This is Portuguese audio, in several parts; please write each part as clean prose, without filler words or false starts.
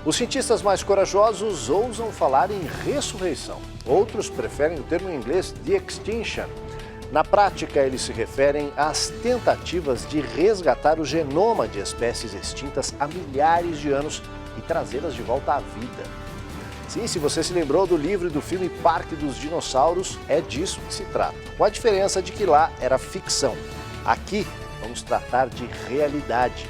Os cientistas mais corajosos ousam falar em ressurreição. Outros preferem o termo em inglês de-extinction. Na prática, eles se referem às tentativas de resgatar o genoma de espécies extintas há milhares de anos e trazê-las de volta à vida. Sim, se você se lembrou do livro e do filme Parque dos Dinossauros, é disso que se trata. Com a diferença de que lá era ficção. Aqui, vamos tratar de realidade.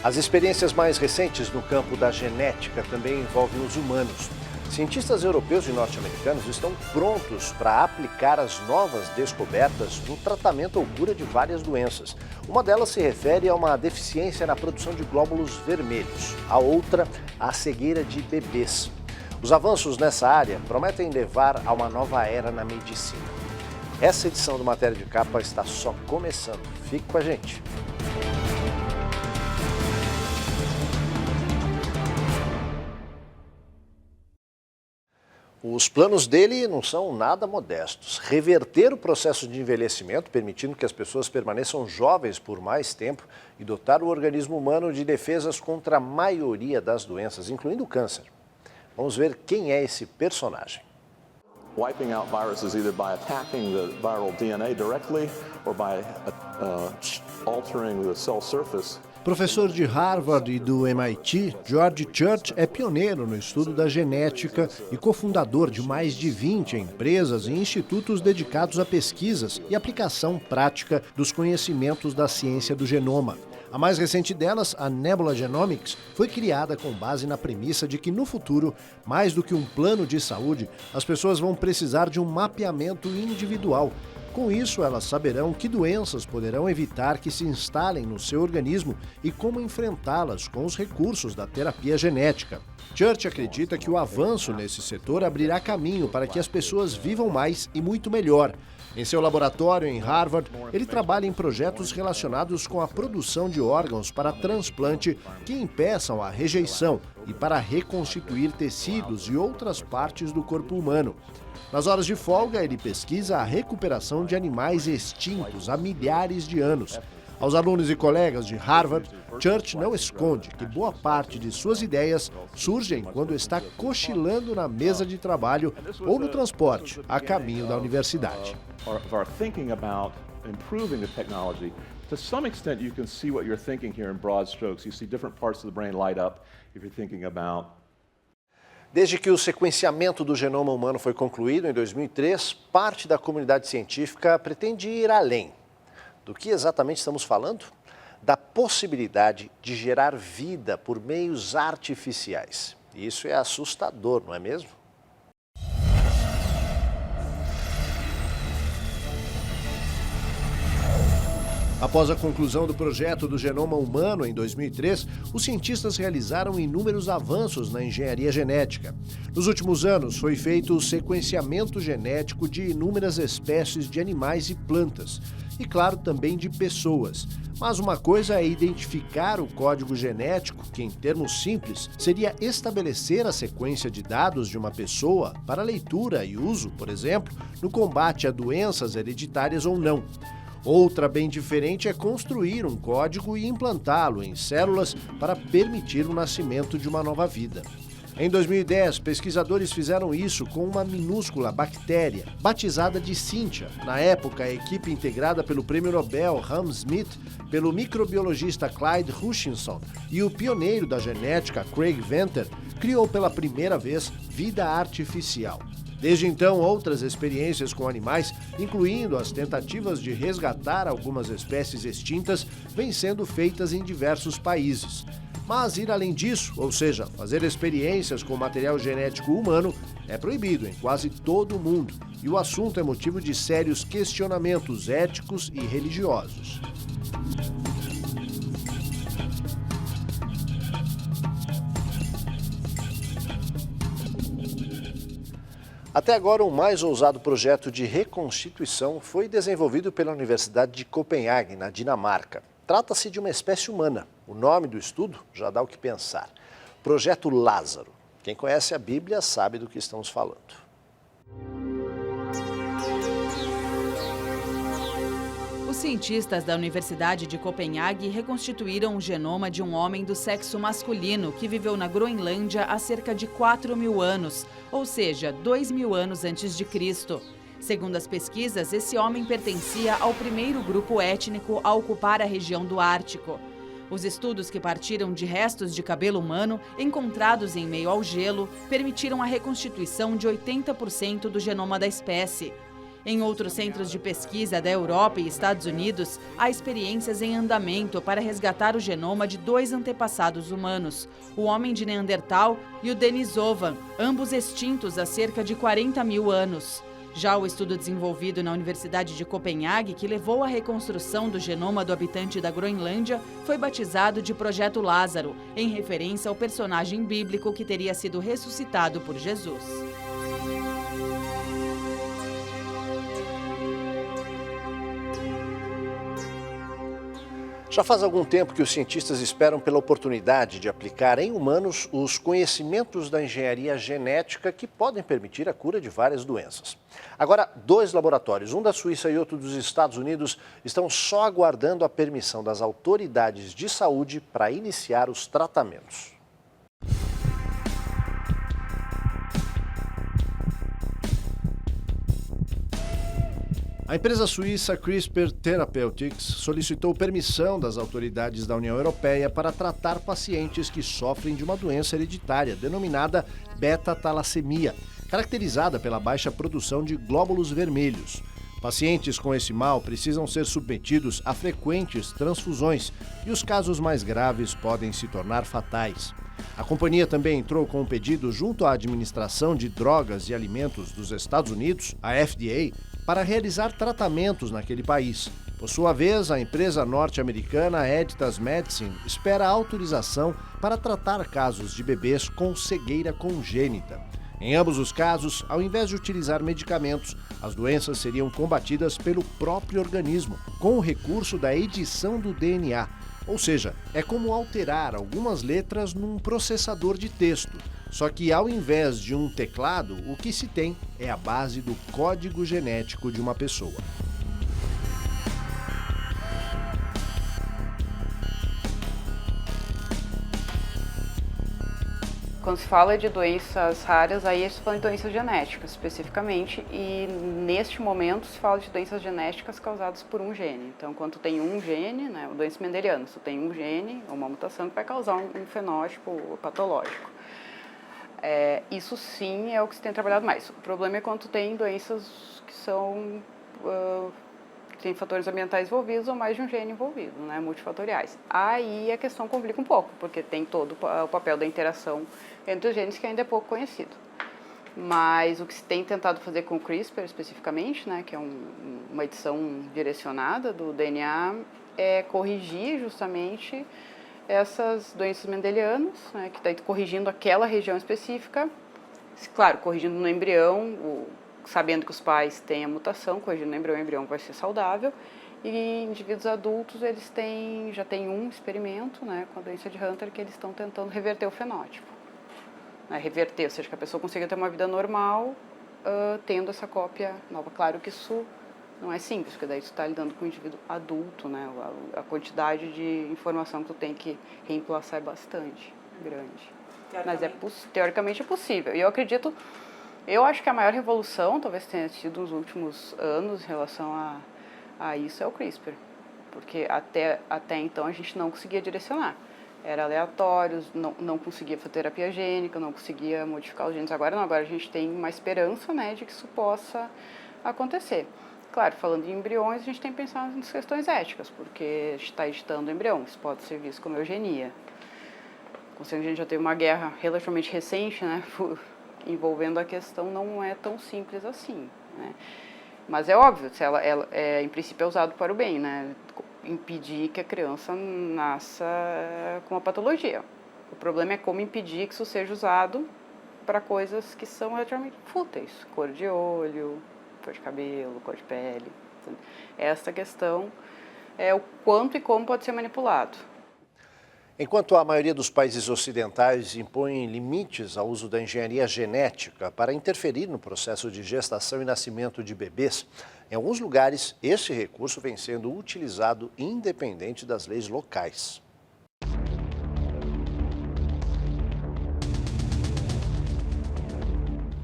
As experiências mais recentes no campo da genética também envolvem os humanos. Cientistas europeus e norte-americanos estão prontos para aplicar as novas descobertas no tratamento ou cura de várias doenças. Uma delas se refere a uma deficiência na produção de glóbulos vermelhos, a outra, a cegueira de bebês. Os avanços nessa área prometem levar a uma nova era na medicina. Essa edição do Matéria de Capa está só começando. Fique com a gente. Os planos dele não são nada modestos. Reverter o processo de envelhecimento, permitindo que as pessoas permaneçam jovens por mais tempo e dotar o organismo humano de defesas contra a maioria das doenças, incluindo o câncer. Vamos ver quem é esse personagem. Wiping out viruses either by attacking the viral DNA directly or by altering the cell surface. Professor de Harvard e do MIT, George Church é pioneiro no estudo da genética e cofundador de mais de 20 empresas e institutos dedicados a pesquisas e aplicação prática dos conhecimentos da ciência do genoma. A mais recente delas, a Nebula Genomics, foi criada com base na premissa de que no futuro, mais do que um plano de saúde, as pessoas vão precisar de um mapeamento individual. Com isso, elas saberão que doenças poderão evitar que se instalem no seu organismo e como enfrentá-las com os recursos da terapia genética. Church acredita que o avanço nesse setor abrirá caminho para que as pessoas vivam mais e muito melhor. Em seu laboratório em Harvard, ele trabalha em projetos relacionados com a produção de órgãos para transplante que impeçam a rejeição e para reconstituir tecidos e outras partes do corpo humano. Nas horas de folga, ele pesquisa a recuperação de animais extintos há milhares de anos. Aos alunos e colegas de Harvard, Church não esconde que boa parte de suas ideias surgem quando está cochilando na mesa de trabalho ou no transporte a caminho da universidade. To some extent, you can see what you're thinking here in broad strokes. You see different parts of the brain light up if you're thinking about. Desde que o sequenciamento do genoma humano foi concluído em 2003, parte da comunidade científica pretende ir além. Do que exatamente estamos falando? Da possibilidade de gerar vida por meios artificiais. Isso é assustador, não é mesmo? Após a conclusão do projeto do genoma humano em 2003, os cientistas realizaram inúmeros avanços na engenharia genética. Nos últimos anos, foi feito o sequenciamento genético de inúmeras espécies de animais e plantas, e claro, também de pessoas. Mas uma coisa é identificar o código genético, que em termos simples, seria estabelecer a sequência de dados de uma pessoa para leitura e uso, por exemplo, no combate a doenças hereditárias ou não. Outra bem diferente é construir um código e implantá-lo em células para permitir o nascimento de uma nova vida. Em 2010, pesquisadores fizeram isso com uma minúscula bactéria, batizada de Cynthia. Na época, a equipe integrada pelo prêmio Nobel Ham Smith, pelo microbiologista Clyde Hutchinson e o pioneiro da genética Craig Venter, criou pela primeira vez vida artificial. Desde então, outras experiências com animais, incluindo as tentativas de resgatar algumas espécies extintas, vêm sendo feitas em diversos países. Mas ir além disso, ou seja, fazer experiências com material genético humano, é proibido em quase todo o mundo, e o assunto é motivo de sérios questionamentos éticos e religiosos. Até agora, o mais ousado projeto de reconstituição foi desenvolvido pela Universidade de Copenhague, na Dinamarca. Trata-se de uma espécie humana. O nome do estudo já dá o que pensar. Projeto Lázaro. Quem conhece a Bíblia sabe do que estamos falando. Os cientistas da Universidade de Copenhague reconstituíram o genoma de um homem do sexo masculino que viveu na Groenlândia há cerca de 4.000 anos, ou seja, 2.000 anos antes de Cristo. Segundo as pesquisas, esse homem pertencia ao primeiro grupo étnico a ocupar a região do Ártico. Os estudos que partiram de restos de cabelo humano encontrados em meio ao gelo permitiram a reconstituição de 80% do genoma da espécie. Em outros centros de pesquisa da Europa e Estados Unidos, há experiências em andamento para resgatar o genoma de 2 antepassados humanos, o homem de Neandertal e o Denisovan, ambos extintos há cerca de 40.000 anos. Já o estudo desenvolvido na Universidade de Copenhague, que levou à reconstrução do genoma do habitante da Groenlândia, foi batizado de Projeto Lázaro, em referência ao personagem bíblico que teria sido ressuscitado por Jesus. Já faz algum tempo que os cientistas esperam pela oportunidade de aplicar em humanos os conhecimentos da engenharia genética que podem permitir a cura de várias doenças. Agora, 2 laboratórios, um da Suíça e outro dos Estados Unidos, estão só aguardando a permissão das autoridades de saúde para iniciar os tratamentos. A empresa suíça CRISPR Therapeutics solicitou permissão das autoridades da União Europeia para tratar pacientes que sofrem de uma doença hereditária denominada beta-talassemia, caracterizada pela baixa produção de glóbulos vermelhos. Pacientes com esse mal precisam ser submetidos a frequentes transfusões e os casos mais graves podem se tornar fatais. A companhia também entrou com um pedido junto à Administração de Drogas e Alimentos dos Estados Unidos, a FDA, para realizar tratamentos naquele país. Por sua vez, a empresa norte-americana Editas Medicine espera a autorização para tratar casos de bebês com cegueira congênita. Em ambos os casos, ao invés de utilizar medicamentos, as doenças seriam combatidas pelo próprio organismo, com o recurso da edição do DNA. Ou seja, é como alterar algumas letras num processador de texto. Só que ao invés de um teclado, o que se tem é a base do código genético de uma pessoa. Quando se fala de doenças raras, aí se fala de doenças genéticas especificamente, e neste momento se fala de doenças genéticas causadas por um gene. Então, quando tu tem um gene, né, doença mendeliana, tu tem um gene, uma mutação que vai causar um fenótipo patológico. Isso sim é o que se tem trabalhado mais. O problema é quando tu tem doenças que são tem fatores ambientais envolvidos ou mais de um gene envolvido, né, multifatoriais. Aí a questão complica um pouco, porque tem todo o papel da interação entre os genes que ainda é pouco conhecido. Mas o que se tem tentado fazer com o CRISPR especificamente, né, que é uma edição direcionada do DNA, é corrigir justamente essas doenças mendelianas, né, que está corrigindo aquela região específica, claro, corrigindo no embrião, sabendo que os pais têm a mutação, corrigindo no embrião, o embrião vai ser saudável. E indivíduos adultos, eles já têm um experimento, né, com a doença de Hunter, que eles estão tentando reverter o fenótipo. Né, reverter, ou seja, que a pessoa consiga ter uma vida normal, tendo essa cópia nova. Claro que isso não é simples, porque daí tu está lidando com um indivíduo adulto, né, a quantidade de informação que tu tem que reemplaçar é bastante grande. Mas teoricamente é possível. E eu acho que a maior revolução, talvez tenha sido nos últimos anos em relação a isso, é o CRISPR. Porque até então a gente não conseguia direcionar. Era aleatório, não conseguia fazer terapia gênica, não conseguia modificar os genes. Agora não, agora a gente tem uma esperança, né, de que isso possa acontecer. Claro, falando em embriões, a gente tem que pensar nas questões éticas, porque a gente está editando embrião, isso pode ser visto como eugenia. Considerando que a gente já teve uma guerra relativamente recente, né, envolvendo a questão, não é tão simples assim, né? Mas é óbvio, se ela em princípio é usado para o bem, né? Impedir que a criança nasça com uma patologia. O problema é como impedir que isso seja usado para coisas que são relativamente fúteis, cor de olho, cor de cabelo, cor de pele. Essa questão é o quanto e como pode ser manipulado. Enquanto a maioria dos países ocidentais impõe limites ao uso da engenharia genética para interferir no processo de gestação e nascimento de bebês, em alguns lugares esse recurso vem sendo utilizado independente das leis locais.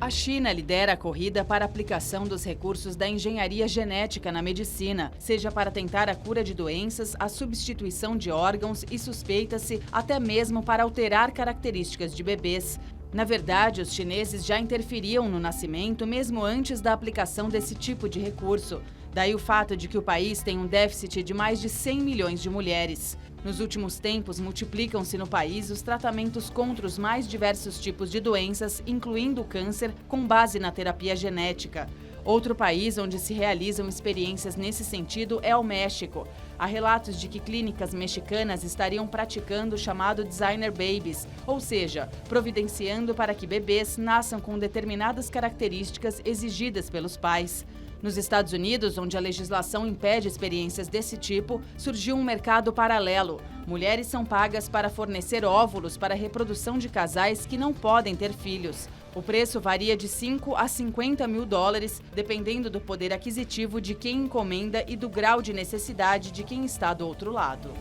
A China lidera a corrida para a aplicação dos recursos da engenharia genética na medicina, seja para tentar a cura de doenças, a substituição de órgãos e suspeita-se até mesmo para alterar características de bebês. Na verdade, os chineses já interferiam no nascimento mesmo antes da aplicação desse tipo de recurso. Daí o fato de que o país tem um déficit de mais de 100 milhões de mulheres. Nos últimos tempos, multiplicam-se no país os tratamentos contra os mais diversos tipos de doenças, incluindo o câncer, com base na terapia genética. Outro país onde se realizam experiências nesse sentido é o México. Há relatos de que clínicas mexicanas estariam praticando o chamado designer babies, ou seja, providenciando para que bebês nasçam com determinadas características exigidas pelos pais. Nos Estados Unidos, onde a legislação impede experiências desse tipo, surgiu um mercado paralelo. Mulheres são pagas para fornecer óvulos para a reprodução de casais que não podem ter filhos. O preço varia de 5 a 50 mil dólares, dependendo do poder aquisitivo de quem encomenda e do grau de necessidade de quem está do outro lado.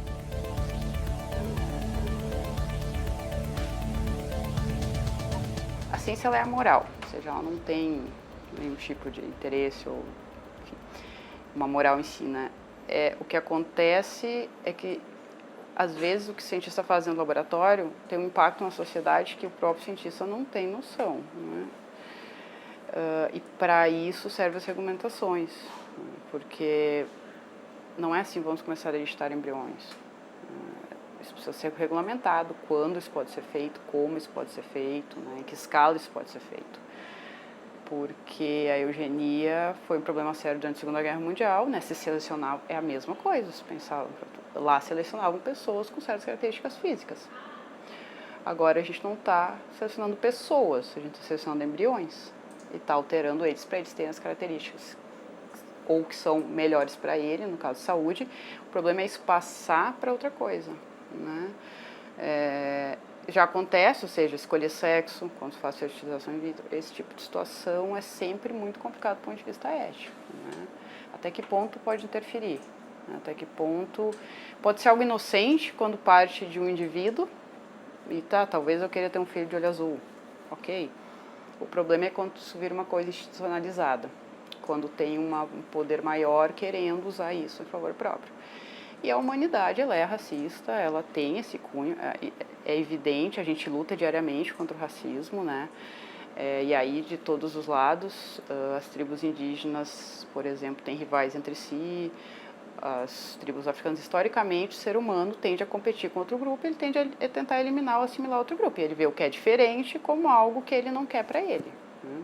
A ciência ela é amoral, ou seja, ela não tem nenhum tipo de interesse ou enfim, uma moral em si, né? O que acontece é que, às vezes, o que o cientista faz no laboratório tem um impacto na sociedade que o próprio cientista não tem noção, né? E para isso servem as regulamentações, né? Porque não é assim, vamos começar a editar embriões. Isso precisa ser regulamentado, quando isso pode ser feito, como isso pode ser feito, né? Em que escala isso pode ser feito. Porque a eugenia foi um problema sério durante a Segunda Guerra Mundial, né? Se selecionava, é a mesma coisa, se pensava, lá selecionavam pessoas com certas características físicas. Agora a gente não está selecionando pessoas, a gente está selecionando embriões e está alterando eles para eles terem as características ou que são melhores para ele, no caso de saúde. O problema é isso passar para outra coisa, né? Já acontece, ou seja, escolher sexo, quando se faz fertilização in vitro, esse tipo de situação é sempre muito complicado do ponto de vista ético, né? Até que ponto pode interferir? Né? Até que ponto pode ser algo inocente quando parte de um indivíduo e talvez eu queria ter um filho de olho azul, ok? O problema é quando isso vira uma coisa institucionalizada, quando tem um poder maior querendo usar isso em favor próprio. E a humanidade, ela é racista, ela tem esse cunho, é evidente, a gente luta diariamente contra o racismo, né? E aí, de todos os lados, as tribos indígenas, por exemplo, têm rivais entre si, as tribos africanas, historicamente, o ser humano tende a competir com outro grupo, ele tende a tentar eliminar ou assimilar outro grupo, e ele vê o que é diferente como algo que ele não quer para ele, né?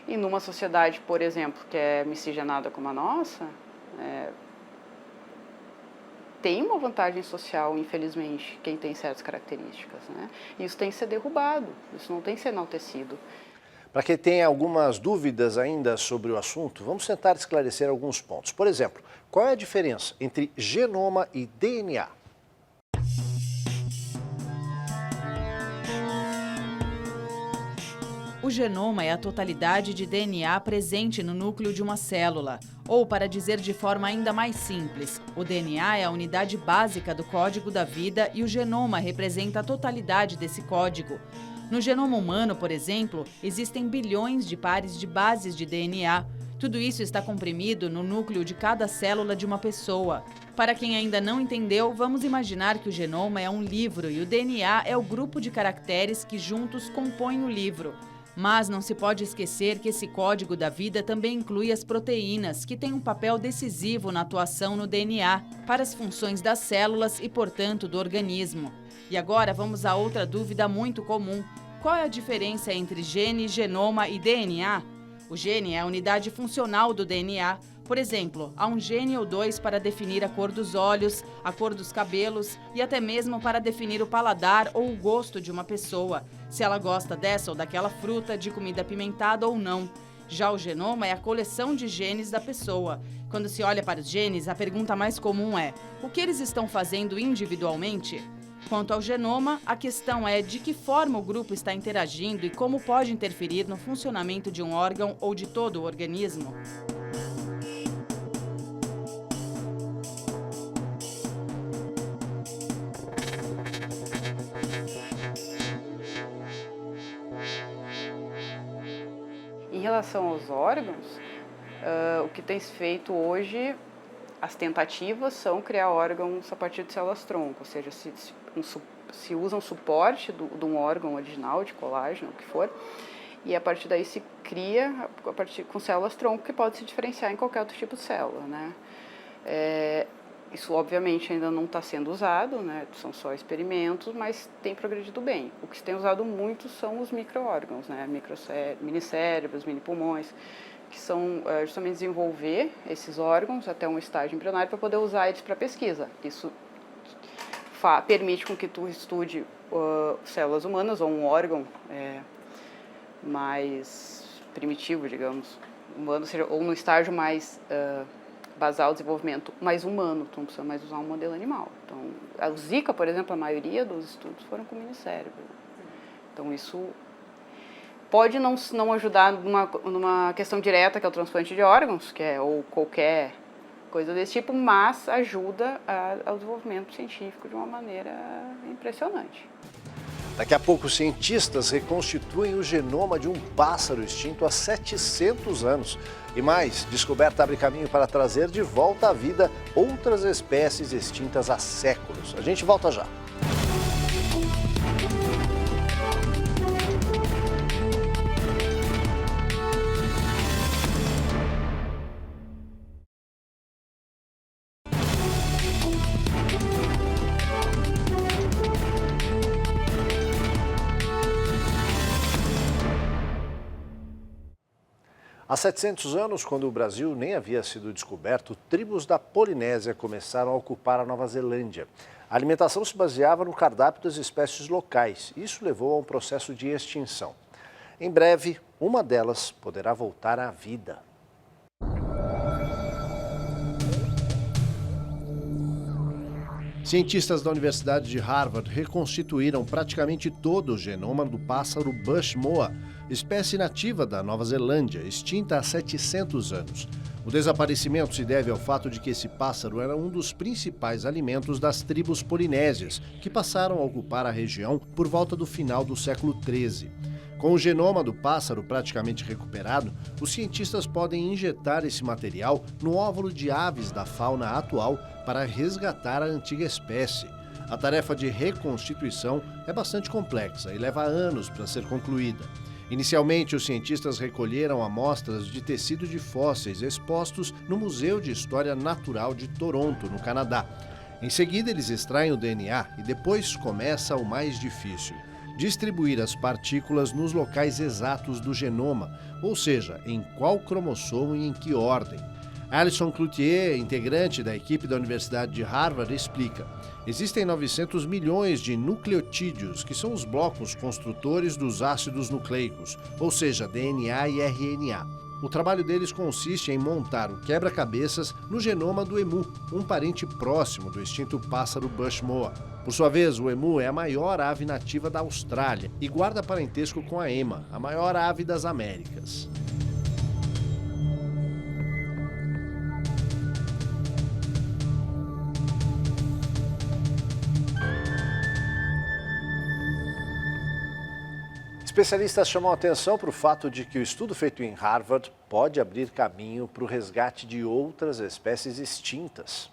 E numa sociedade, por exemplo, que é miscigenada como a nossa, tem uma vantagem social, infelizmente, quem tem certas características, né? Isso tem que ser derrubado, isso não tem que ser enaltecido. Para quem tem algumas dúvidas ainda sobre o assunto, vamos tentar esclarecer alguns pontos. Por exemplo, qual é a diferença entre genoma e DNA? O genoma é a totalidade de DNA presente no núcleo de uma célula. Ou, para dizer de forma ainda mais simples, o DNA é a unidade básica do código da vida e o genoma representa a totalidade desse código. No genoma humano, por exemplo, existem bilhões de pares de bases de DNA. Tudo isso está comprimido no núcleo de cada célula de uma pessoa. Para quem ainda não entendeu, vamos imaginar que o genoma é um livro e o DNA é o grupo de caracteres que juntos compõem o livro. Mas não se pode esquecer que esse código da vida também inclui as proteínas, que têm um papel decisivo na atuação no DNA, para as funções das células e, portanto, do organismo. E agora vamos a outra dúvida muito comum. Qual é a diferença entre gene, genoma e DNA? O gene é a unidade funcional do DNA. Por exemplo, há um gene ou dois para definir a cor dos olhos, a cor dos cabelos e até mesmo para definir o paladar ou o gosto de uma pessoa, se ela gosta dessa ou daquela fruta, de comida apimentada ou não. Já o genoma é a coleção de genes da pessoa. Quando se olha para os genes, a pergunta mais comum é: o que eles estão fazendo individualmente? Quanto ao genoma, a questão é de que forma o grupo está interagindo e como pode interferir no funcionamento de um órgão ou de todo o organismo. Em relação aos órgãos, o que tem se feito hoje, as tentativas são criar órgãos a partir de células-tronco, ou seja, se usa um suporte de um órgão original, de colágeno, o que for, e a partir daí se cria com células-tronco que pode se diferenciar em qualquer outro tipo de célula, né? Isso obviamente ainda não está sendo usado, né? São só experimentos, mas tem progredido bem. O que se tem usado muito são os micro-órgãos, né? Minicérebros, mini-pulmões, que são justamente desenvolver esses órgãos até um estágio embrionário para poder usar eles para pesquisa. Isso permite com que tu estude células humanas ou um órgão mais primitivo, digamos, humano, ou no estágio mais basal, desenvolvimento mais humano, então não precisa mais usar um modelo animal. Então, a Zika, por exemplo, a maioria dos estudos foram com minicérebro. Então, isso pode não ajudar numa questão direta, que é o transplante de órgãos, ou qualquer coisa desse tipo, mas ajuda ao desenvolvimento científico de uma maneira impressionante. Daqui a pouco, cientistas reconstituem o genoma de um pássaro extinto há 700 anos. E mais, descoberta abre caminho para trazer de volta à vida outras espécies extintas há séculos. A gente volta já. Há 700 anos, quando o Brasil nem havia sido descoberto, tribos da Polinésia começaram a ocupar a Nova Zelândia. A alimentação se baseava no cardápio das espécies locais. Isso levou a um processo de extinção. Em breve, uma delas poderá voltar à vida. Cientistas da Universidade de Harvard reconstituíram praticamente todo o genoma do pássaro bush moa, espécie nativa da Nova Zelândia, extinta há 700 anos. O desaparecimento se deve ao fato de que esse pássaro era um dos principais alimentos das tribos polinésias, que passaram a ocupar a região por volta do final do século XIII. Com o genoma do pássaro praticamente recuperado, os cientistas podem injetar esse material no óvulo de aves da fauna atual para resgatar a antiga espécie. A tarefa de reconstituição é bastante complexa e leva anos para ser concluída. Inicialmente, os cientistas recolheram amostras de tecido de fósseis expostos no Museu de História Natural de Toronto, no Canadá. Em seguida, eles extraem o DNA e depois começa o mais difícil: distribuir as partículas nos locais exatos do genoma, ou seja, em qual cromossomo e em que ordem. Alison Cloutier, integrante da equipe da Universidade de Harvard, explica: existem 900 milhões de nucleotídeos, que são os blocos construtores dos ácidos nucleicos, ou seja, DNA e RNA. O trabalho deles consiste em montar o quebra-cabeças no genoma do emu, um parente próximo do extinto pássaro bush moa. Por sua vez, o emu é a maior ave nativa da Austrália e guarda parentesco com a ema, a maior ave das Américas. Especialistas chamam a atenção para o fato de que o estudo feito em Harvard pode abrir caminho para o resgate de outras espécies extintas.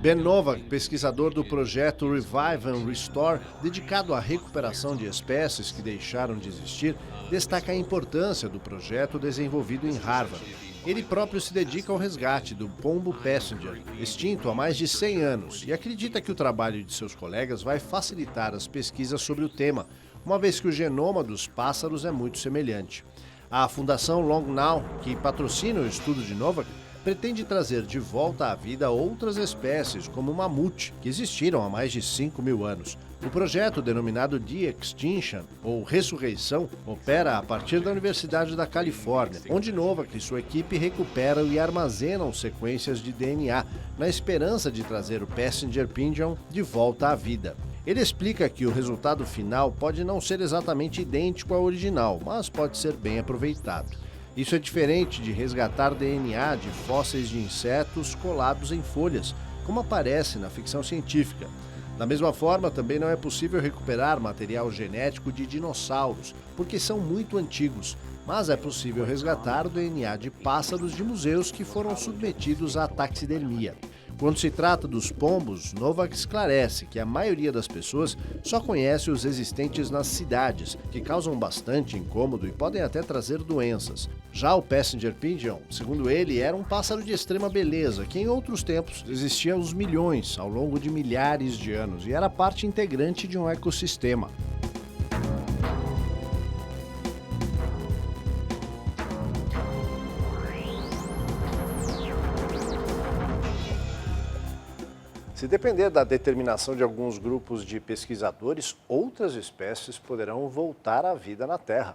Ben Novak, pesquisador do projeto Revive and Restore, dedicado à recuperação de espécies que deixaram de existir, destaca a importância do projeto desenvolvido em Harvard. Ele próprio se dedica ao resgate do pombo passenger, extinto há mais de 100 anos, e acredita que o trabalho de seus colegas vai facilitar as pesquisas sobre o tema, uma vez que o genoma dos pássaros é muito semelhante. A Fundação Long Now, que patrocina o estudo de Novak, pretende trazer de volta à vida outras espécies, como o mamute, que existiram há mais de 5.000 anos. O projeto, denominado De-Extinction, ou Ressurreição, opera a partir da Universidade da Califórnia, onde Novak e sua equipe recuperam e armazenam sequências de DNA, na esperança de trazer o Passenger Pigeon de volta à vida. Ele explica que o resultado final pode não ser exatamente idêntico ao original, mas pode ser bem aproveitado. Isso é diferente de resgatar DNA de fósseis de insetos colados em folhas, como aparece na ficção científica. Da mesma forma, também não é possível recuperar material genético de dinossauros, porque são muito antigos, mas é possível resgatar o DNA de pássaros de museus que foram submetidos à taxidermia. Quando se trata dos pombos, Novak esclarece que a maioria das pessoas só conhece os existentes nas cidades, que causam bastante incômodo e podem até trazer doenças. Já o Passenger Pigeon, segundo ele, era um pássaro de extrema beleza, que em outros tempos existia aos milhões, ao longo de milhares de anos, e era parte integrante de um ecossistema. Se depender da determinação de alguns grupos de pesquisadores, outras espécies poderão voltar à vida na Terra.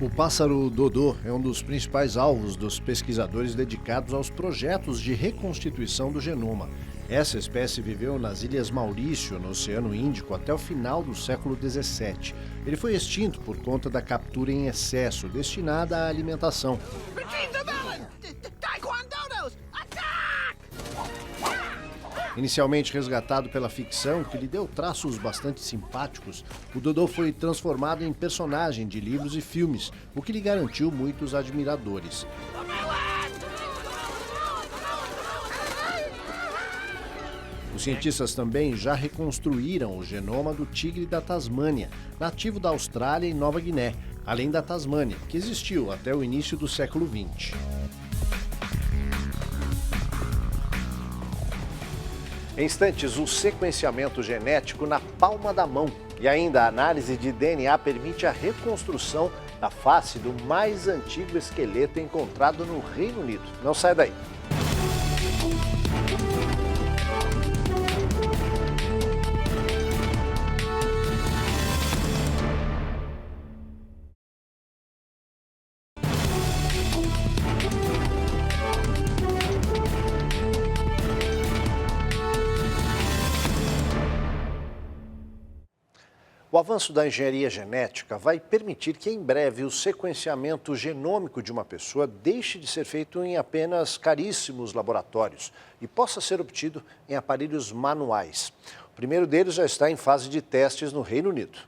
O pássaro dodô é um dos principais alvos dos pesquisadores dedicados aos projetos de reconstituição do genoma. Essa espécie viveu nas Ilhas Maurício, no Oceano Índico, até o final do século XVII. Ele foi extinto por conta da captura em excesso, destinada à alimentação. Inicialmente resgatado pela ficção, que lhe deu traços bastante simpáticos, o dodô foi transformado em personagem de livros e filmes, o que lhe garantiu muitos admiradores. Os cientistas também já reconstruíram o genoma do tigre da Tasmânia, nativo da Austrália e Nova Guiné, além da Tasmânia, que existiu até o início do século XX. Em instantes, o sequenciamento genético na palma da mão. E ainda a análise de DNA permite a reconstrução da face do mais antigo esqueleto encontrado no Reino Unido. Não sai daí. O avanço da engenharia genética vai permitir que, em breve, o sequenciamento genômico de uma pessoa deixe de ser feito em apenas caríssimos laboratórios e possa ser obtido em aparelhos manuais. O primeiro deles já está em fase de testes no Reino Unido.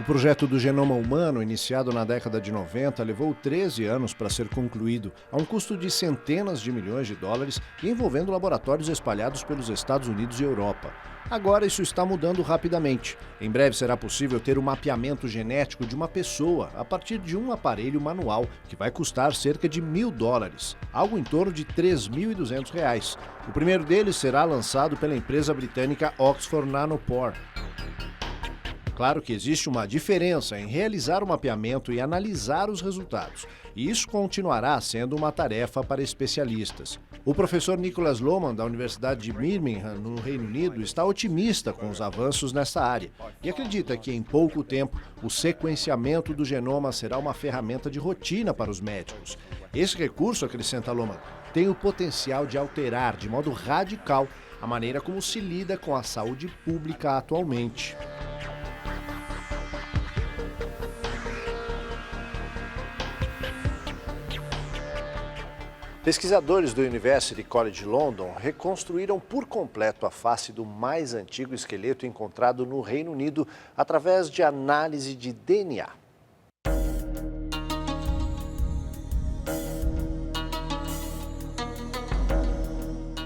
O projeto do genoma humano, iniciado na década de 90, levou 13 anos para ser concluído, a um custo de centenas de milhões de dólares e envolvendo laboratórios espalhados pelos Estados Unidos e Europa. Agora isso está mudando rapidamente. Em breve será possível ter o mapeamento genético de uma pessoa a partir de um aparelho manual que vai custar cerca de $1.000, algo em torno de R$ 3.200. O primeiro deles será lançado pela empresa britânica Oxford Nanopore. Claro que existe uma diferença em realizar o mapeamento e analisar os resultados, e isso continuará sendo uma tarefa para especialistas. O professor Nicholas Lohmann, da Universidade de Birmingham, no Reino Unido, está otimista com os avanços nessa área e acredita que, em pouco tempo, o sequenciamento do genoma será uma ferramenta de rotina para os médicos. Esse recurso, acrescenta Lohmann, tem o potencial de alterar de modo radical a maneira como se lida com a saúde pública atualmente. Pesquisadores do University College London reconstruíram por completo a face do mais antigo esqueleto encontrado no Reino Unido através de análise de DNA.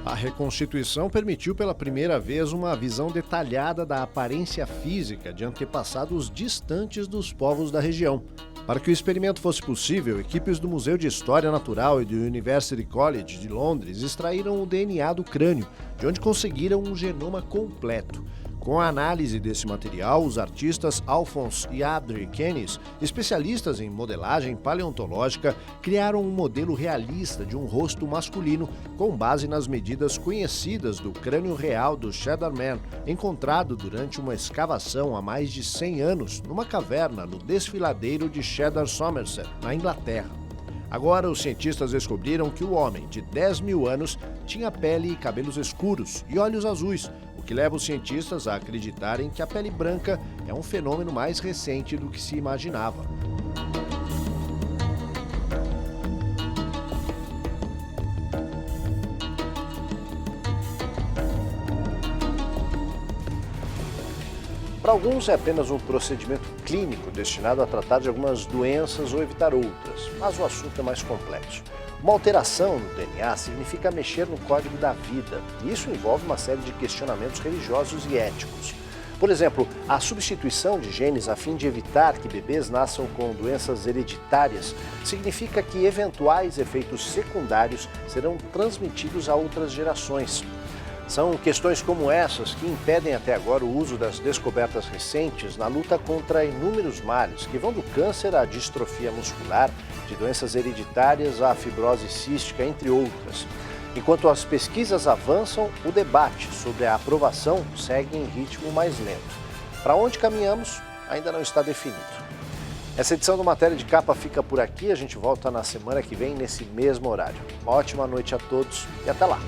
A reconstituição permitiu pela primeira vez uma visão detalhada da aparência física de antepassados distantes dos povos da região. Para que o experimento fosse possível, equipes do Museu de História Natural e do University College de Londres extraíram o DNA do crânio, de onde conseguiram um genoma completo. Com a análise desse material, os artistas Alphonse e Adri Kennis, especialistas em modelagem paleontológica, criaram um modelo realista de um rosto masculino com base nas medidas conhecidas do crânio real do Cheddar Man, encontrado durante uma escavação há mais de 100 anos numa caverna no desfiladeiro de Cheddar Somerset, na Inglaterra. Agora, os cientistas descobriram que o homem, de 10 mil anos, tinha pele e cabelos escuros e olhos azuis, o que leva os cientistas a acreditarem que a pele branca é um fenômeno mais recente do que se imaginava. Para alguns é apenas um procedimento clínico destinado a tratar de algumas doenças ou evitar outras, mas o assunto é mais complexo. Uma alteração no DNA significa mexer no código da vida, e isso envolve uma série de questionamentos religiosos e éticos. Por exemplo, a substituição de genes a fim de evitar que bebês nasçam com doenças hereditárias significa que eventuais efeitos secundários serão transmitidos a outras gerações. São questões como essas que impedem até agora o uso das descobertas recentes na luta contra inúmeros males, que vão do câncer à distrofia muscular, de doenças hereditárias à fibrose cística, entre outras. Enquanto as pesquisas avançam, o debate sobre a aprovação segue em ritmo mais lento. Para onde caminhamos, ainda não está definido. Essa edição do Matéria de Capa fica por aqui, a gente volta na semana que vem nesse mesmo horário. Uma ótima noite a todos e até lá!